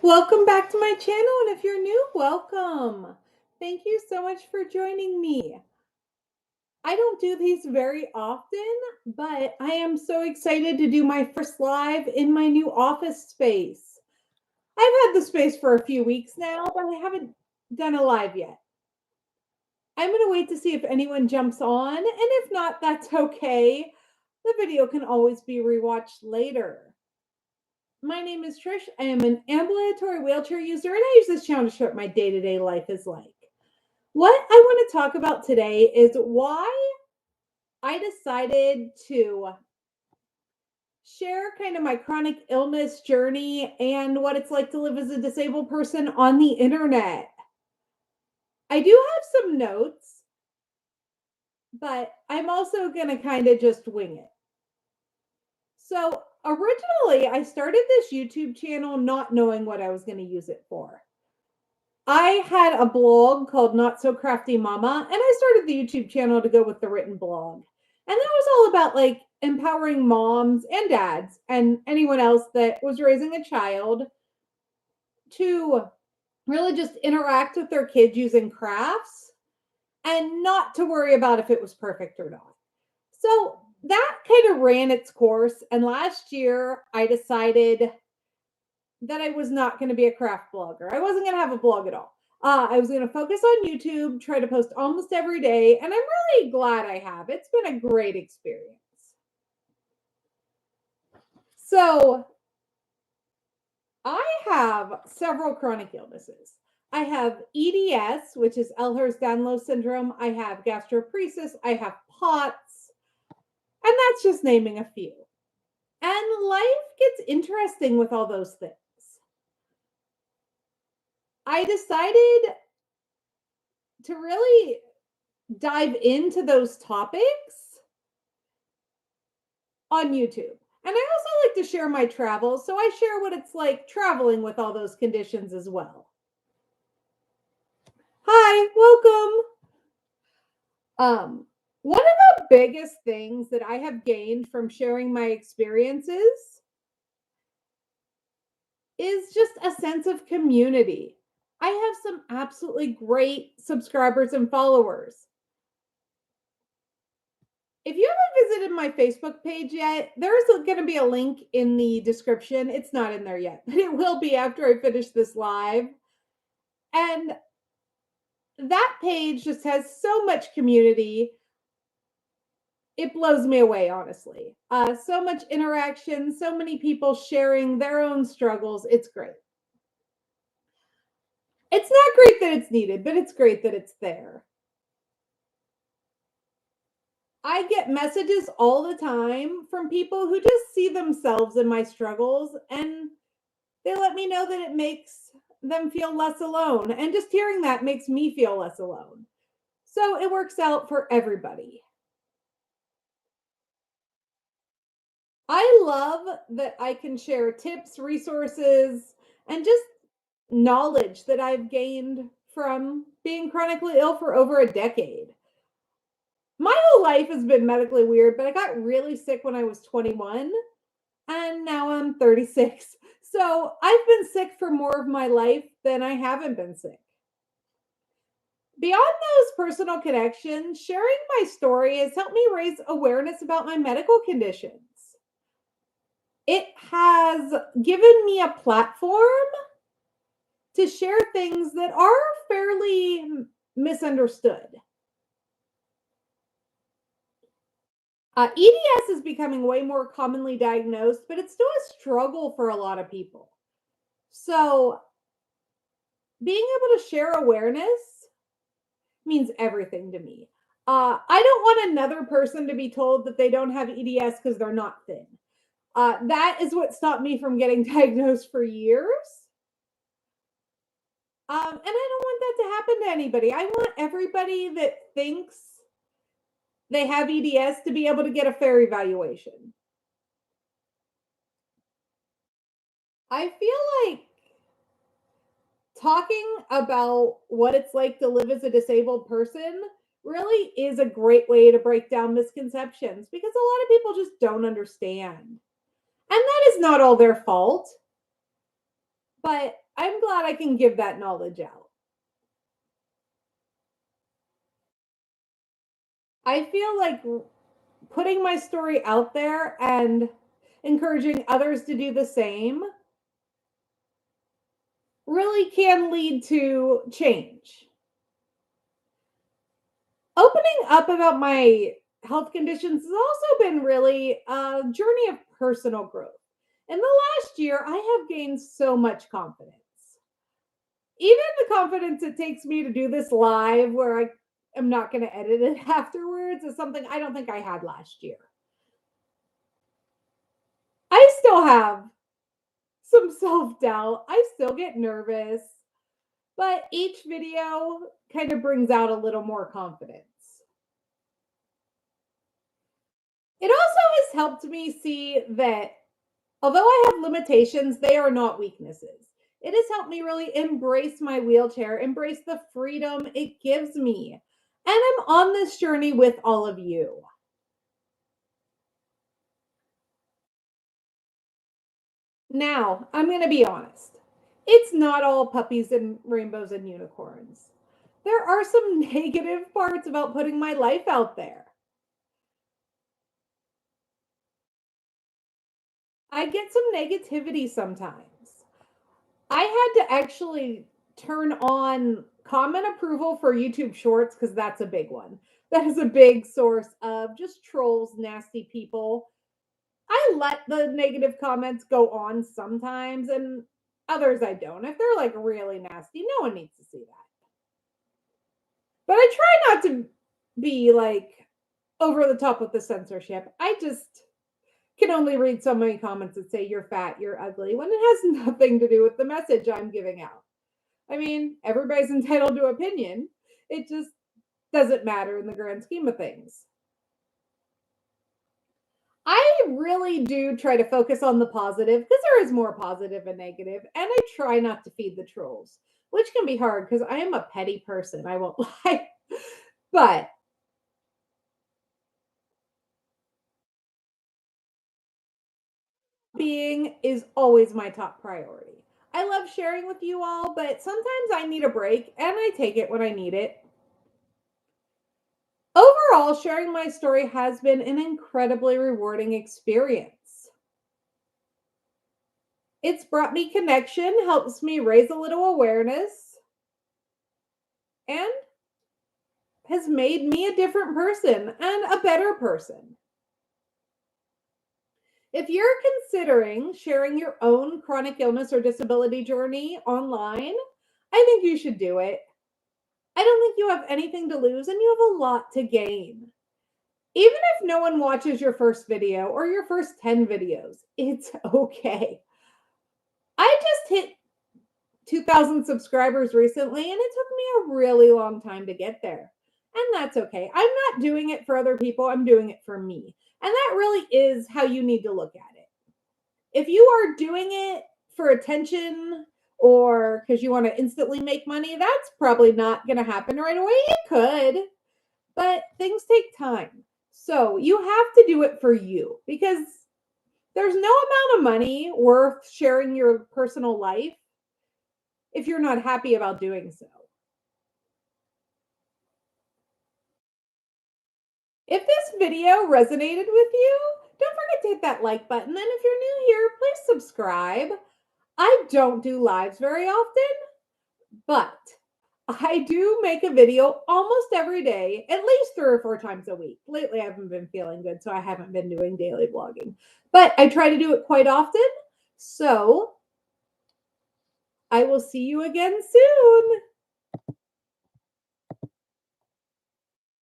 Welcome back to my channel, and if you're new, welcome. Thank you so much for joining me. I don't do these very often, but I am so excited to do my first live in my new office space. I've had the space for a few weeks now, but I haven't done a live yet. I'm going to wait to see if anyone jumps on, and if not, that's okay. The video can always be rewatched later. My name is Trish. I am an ambulatory wheelchair user, and I use this channel to show what my day-to-day life is like. What I want to talk about today is why I decided to share kind of my chronic illness journey and what it's like to live as a disabled person on the internet. I do have some notes, but I'm also going to kind of just wing it. So originally, I started this YouTube channel not knowing what I was going to use it for. I had a blog called Not So Crafty Mama, and I started the YouTube channel to go with the written blog. And that was all about like empowering moms and dads and anyone else that was raising a child to really just interact with their kids using crafts and not to worry about if it was perfect or not. So that kind of ran its course. And last year, I decided that I was not going to be a craft blogger. I wasn't going to have a blog at all. I was going to focus on YouTube, try to post almost every day, and I'm really glad I have. It's been a great experience. So I have several chronic illnesses. I have EDS, which is Ehlers-Danlos syndrome. I have gastroparesis. I have POTS. And that's just naming a few. And life gets interesting with all those things. I decided to really dive into those topics on YouTube. And I also like to share my travels, so I share what it's like traveling with all those conditions as well. Hi, welcome. One of the biggest things that I have gained from sharing my experiences is just a sense of community. I have some absolutely great subscribers and followers. If you haven't visited my Facebook page yet, there's going to be a link in the description. It's not in there yet, but it will be after I finish this live. And that page just has so much community. It blows me away, honestly. So much interaction, so many people sharing their own struggles. It's great. It's not great that it's needed, but it's great that it's there. I get messages all the time from people who just see themselves in my struggles, and they let me know that it makes them feel less alone. And just hearing that makes me feel less alone. So it works out for everybody. I love that I can share tips, resources, and just knowledge that I've gained from being chronically ill for over a decade. My whole life has been medically weird, but I got really sick when I was 21, and now I'm 36. So I've been sick for more of my life than I haven't been sick. Beyond those personal connections, sharing my story has helped me raise awareness about my medical conditions. It has given me a platform to share things that are fairly misunderstood. EDS is becoming way more commonly diagnosed, but it's still a struggle for a lot of people. So being able to share awareness means everything to me. I don't want another person to be told that they don't have EDS because they're not thin. That is what stopped me from getting diagnosed for years. And I don't want that to happen to anybody. I want everybody that thinks they have EDS to be able to get a fair evaluation. I feel like talking about what it's like to live as a disabled person really is a great way to break down misconceptions because a lot of people just don't understand. And that is not all their fault. but I'm glad I can give that knowledge out. I feel like putting my story out there and encouraging others to do the same really can lead to change. Opening up about my health conditions has also been really a journey of personal growth. In the last year, I have gained so much confidence. Even the confidence it takes me to do this live where I am not going to edit it afterwards is something I don't think I had last year. I still have some self doubt. I still get nervous, but each video kind of brings out a little more confidence. It also has helped me see that although I have limitations, they are not weaknesses. It has helped me really embrace my wheelchair, embrace the freedom it gives me. And I'm on this journey with all of you. Now, I'm going to be honest. It's not all puppies and rainbows and unicorns. There are some negative parts about putting my life out there. I get some negativity sometimes. I had to actually turn on comment approval for YouTube Shorts because that's a big one. That is a big source of just trolls, nasty people. I let the negative comments go on sometimes, and others I don't. If they're like really nasty, no one needs to see that. But I try not to be like over the top with the censorship. I just can only read so many comments that say you're fat, you're ugly, when it has nothing to do with the message I'm giving out. I mean, everybody's entitled to opinion. It just doesn't matter in the grand scheme of things. I really do try to focus on the positive because there is more positive and negative, and I try not to feed the trolls, which can be hard because I am a petty person. I won't lie. But being is always my top priority. I love sharing with you all, but sometimes I need a break and I take it when I need it. Overall, sharing my story has been an incredibly rewarding experience. It's brought me connection, helps me raise a little awareness, and has made me a different person and a better person. If you're considering sharing your own chronic illness or disability journey online, I think you should do it. I don't think you have anything to lose and you have a lot to gain. Even if no one watches your first video or your first 10 videos, it's okay. I just hit 2,000 subscribers recently and it took me a really long time to get there. And that's okay. I'm not doing it for other people, I'm doing it for me. And that really is how you need to look at it. If you are doing it for attention or because you want to instantly make money, that's probably not going to happen right away. It could, but things take time. So you have to do it for you because there's no amount of money worth sharing your personal life if you're not happy about doing so. If this video resonated with you, don't forget to hit that like button. And if you're new here, please subscribe. I don't do lives very often, but I do make a video almost every day, at least 3 or 4 times a week. Lately, I haven't been feeling good, so I haven't been doing daily vlogging, but I try to do it quite often. So I will see you again soon.